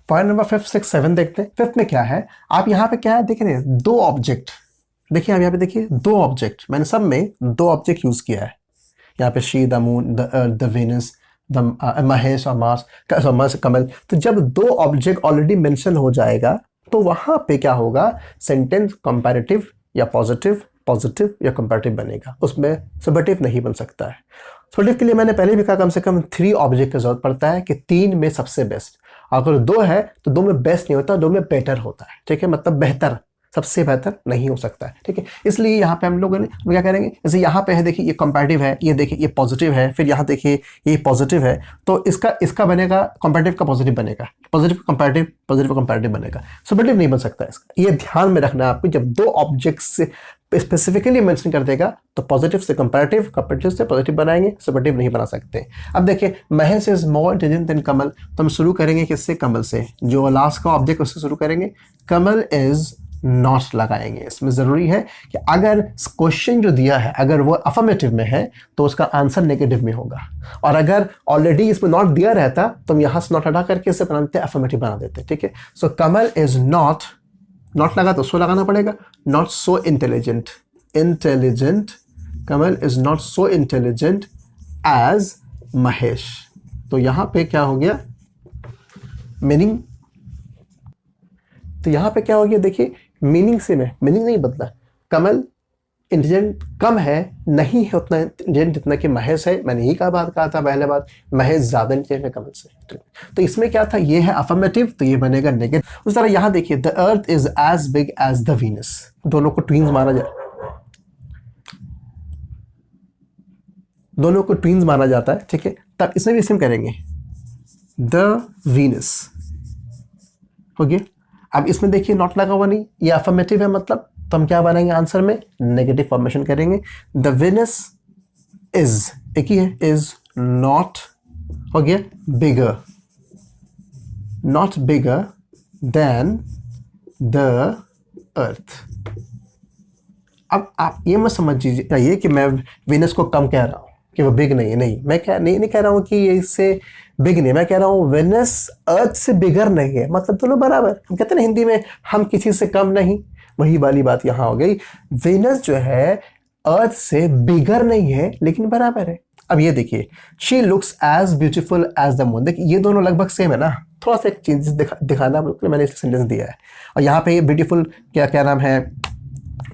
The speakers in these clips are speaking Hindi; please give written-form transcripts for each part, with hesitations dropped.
पॉइंट नंबर 5, 6, 7 देखते हैं। 5 में क्या है, आप यहाँ पे क्या है देख रहे हैं, 2 ऑब्जेक्ट। देखिए आप यहाँ पे देखिए 2 ऑब्जेक्ट, मैंने सब में 2 ऑब्जेक्ट यूज किया है। यहाँ पे she, the moon, the Venus, the Mahesh और मार्स, कमल। तो जब 2 ऑब्जेक्ट ऑलरेडी मेंशन हो जाएगा तो वहां पे क्या होगा, सेंटेंस कंपैरेटिव या पॉजिटिव या कंपैरेटिव बनेगा, उसमें सब्जेक्टिव नहीं बन सकता है। सब्जेक्टिव के लिए मैंने पहले भी कहा कम से कम 3 ऑब्जेक्ट की जरूरत पड़ता है कि 3 में सबसे बेस्ट। अगर 2 है तो 2 में बेस्ट नहीं होता, 2 में बेटर होता है, ठीक है, मतलब बेहतर, सबसे बेहतर नहीं हो सकता है, ठीक है। इसलिए यहाँ पे हम लोगों ने क्या करेंगे, जैसे यहाँ पे है देखिए ये कंपैरेटिव है, ये देखिए ये पॉजिटिव है, फिर यहाँ देखिए ये पॉजिटिव है, तो इसका बनेगा कंपैरेटिव का पॉजिटिव बनेगा, पॉजिटिव कंपैरेटिव बनेगा, सब्जेक्टिव नहीं बन सकता इसका। ये ध्यान में रखना है आपको, जब 2 ऑब्जेक्ट्स से स्पेसिफिकली मेंशन कर देगा तो पॉजिटिव से कंपैरेटिव, कंपैरेटिव से पॉजिटिव बनाएंगे, सब्जेक्टिव नहीं बना सकते। अब देखिए Mahesh is more intelligent than Kamal, तो हम शुरू करेंगे किससे, कमल से, जो लास्ट का ऑब्जेक्ट उससे शुरू करेंगे। कमल इज नॉट लगाएंगे। इसमें जरूरी है कि अगर क्वेश्चन जो दिया है अगर वो अफर्मेटिव में है तो उसका आंसर नेगेटिव में होगा, और अगर ऑलरेडी इसमें नॉट दिया रहता तो हम यहाँ से नॉट हटा करके इसे बनाते अफर्मेटिव बना देते, ठीक है। सो कमल इज नॉट लगा तो सो लगाना पड़ेगा, not so intelligent, Kamal is not so intelligent as Mahesh. तो यहाँ पे क्या हो गया, मीनिंग, तो यहाँ पे क्या हो गया देखिए, मीनिंग से में मीनिंग नहीं बदला। कमल इंटेलिजेंट कम है, नहीं है उतना इंटेलिजेंट जितना कि महेश है। मैंने यही बात कहा था पहले बात, महेश ज़्यादा इंटेलिजेंट है कमल से। तो इसमें क्या था, ये है अफर्मेटिव, तो ये बनेगा नेगेटिव। उस तरह यहाँ देखिए the earth is as big as the Venus, दोनों को ट्विन्स माना जाता है, ठीक है। तब इसमें भी सेम करेंगे, द वीनस हो गया। अब इसमें देखिए नॉट लगा हुआ नहीं, ये अफर्मेटिव है, मतलब तो हम क्या बनाएंगे आंसर में, नेगेटिव फॉर्मेशन करेंगे। द वीनस इज, एक ही है, इज नॉट हो गया bigger, not bigger than the earth. अब आप ये मत समझ लीजिए कि मैं वीनस को कम कह रहा हूँ कि वो बिग नहीं है, नहीं, मैं क्या नहीं कह रहा हूँ कि ये इससे बिग नहीं, मैं कह रहा हूँ वेनस अर्थ से बिगर नहीं है, मतलब दोनों बराबर। हम कहते हैं ना हिंदी में, हम किसी से कम नहीं, वही वाली बात यहाँ हो गई। वेनस जो है अर्थ से बिगर नहीं है लेकिन बराबर है। अब ये देखिए, she looks as beautiful as the moon, देखिए ये दोनों लगभग सेम है ना, थोड़ा सा एक चेंजेस दिखाना मैंने इस सेंटेंस दिया है। और यहाँ पे ये ब्यूटीफुल क्या नाम है,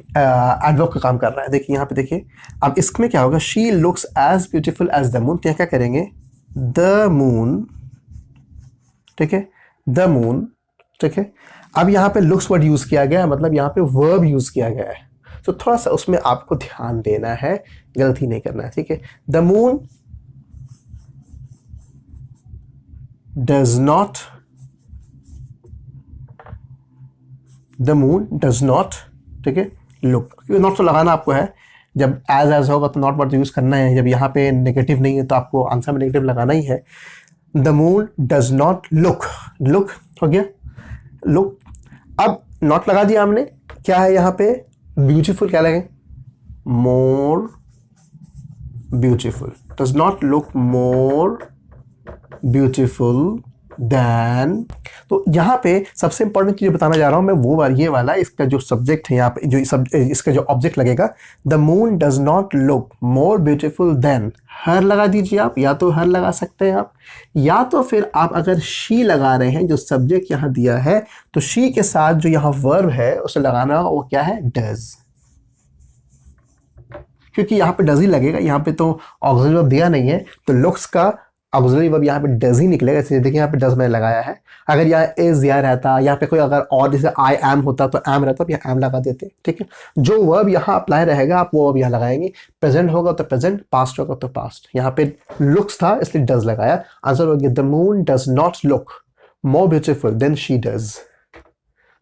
एडवर्ब का काम कर रहा है। देखिए यहाँ पे देखिए, अब इसमें क्या होगा, she looks as beautiful as the moon, तो क्या करेंगे, द मून, ठीक है, द मून, ठीक है। अब यहाँ पे लुक्स वर्ड यूज किया गया, मतलब यहाँ पे वर्ब यूज किया गया है, तो थोड़ा सा उसमें आपको ध्यान देना है, गलती नहीं करना है, ठीक है। द मून डज नॉट, ठीक है, लुक, नॉट तो लगाना आपको है, जब एज होगा तो नॉट वर्ड यूज करना है, जब यहाँ पे नेगेटिव नहीं है तो आपको आंसर में नेगेटिव लगाना ही है। The moon does not look हो गया, लुक। अब नॉट लगा दिया हमने, क्या है यहाँ पे, ब्यूटीफुल, क्या लगे, more beautiful, does not look more beautiful then. तो यहाँ पे सबसे इंपॉर्टेंट चीज बताना जा रहा हूं मैं, वो ये वाला, इसका जो सब्जेक्ट है यहाँ पे, इसका जो ऑब्जेक्ट लगेगा, the moon does not look more beautiful than, her लगा दीजिए आप, या तो हर लगा सकते हैं आप, या तो फिर आप अगर शी लगा रहे हैं, जो सब्जेक्ट यहाँ दिया है, तो शी के साथ जो यहाँ वर्ब है उसे लगाना, वो क्या है, डज, क्योंकि यहाँ पे डज ही लगेगा, यहाँ पे तो ऑक्सिलरी वर्ब दिया नहीं है, तो लुक्स का ऑक्सिलरी वर्ब यहाँ पे डज ही निकलेगा। इसलिए देखिए यहाँ पे डज मैंने लगाया है, अगर यहाँ इज दिया रहता, यहाँ पे कोई अगर और जैसे आई एम होता तो एम रहता, तो यहाँ एम लगा देते, ठीक है। जो वर्ब यहाँ अप्लाई रहेगा आप वो वर्ब यहाँ लगाएंगे, प्रेजेंट होगा तो प्रेजेंट, पास्ट होगा तो पास्ट। यहाँ पे लुक्स था इसलिए डज लगाया, आंसर हो गया the moon does not look more beautiful then she does,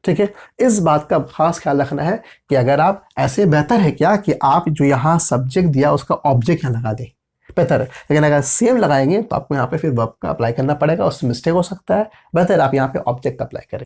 ठीक है। इस बात का खास ख्याल रखना है कि अगर आप ऐसे, बेहतर है क्या कि आप जो यहाँ सब्जेक्ट दिया उसका ऑब्जेक्ट यहाँ लगा दें, बेहतर है। लेकिन अगर सेम लगाएंगे तो आपको यहाँ पे फिर वर्ब का अप्लाई करना पड़ेगा, उससे मिस्टेक हो सकता है, बेहतर आप यहाँ पे ऑब्जेक्ट अप्लाई करें।